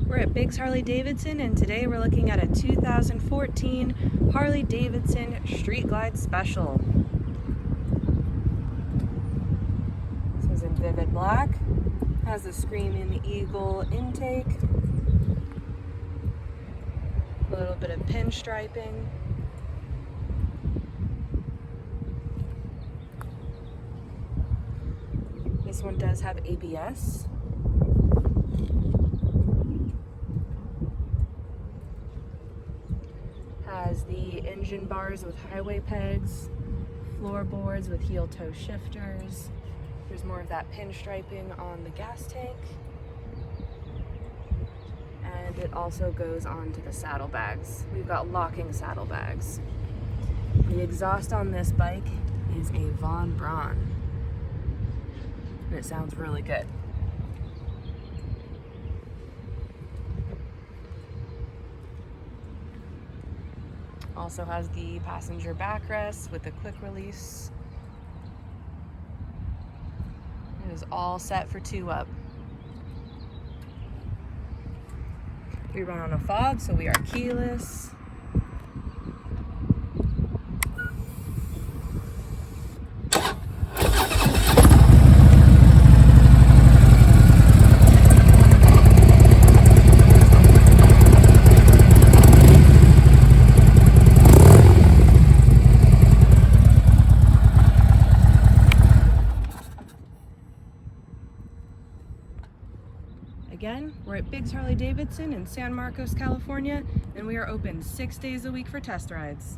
We're at Biggs Harley Davidson, and today we're looking at a 2014 Harley Davidson Street Glide Special. This is in vivid black, has the Screaming Eagle intake, a little bit of pinstriping. This one does have ABS. Has the engine bars with highway pegs, floorboards with heel-toe shifters. There's more of that pinstriping on the gas tank. And it also goes on to the saddlebags. We've got locking saddlebags. The exhaust on this bike is a Von Braun. And it sounds really good. Also has the passenger backrest with the quick release. It is all set for 2-up. We run on a fob, so we are keyless. Again, we're at Biggs Harley Davidson in San Marcos, California, and we are open 6 days a week for test rides.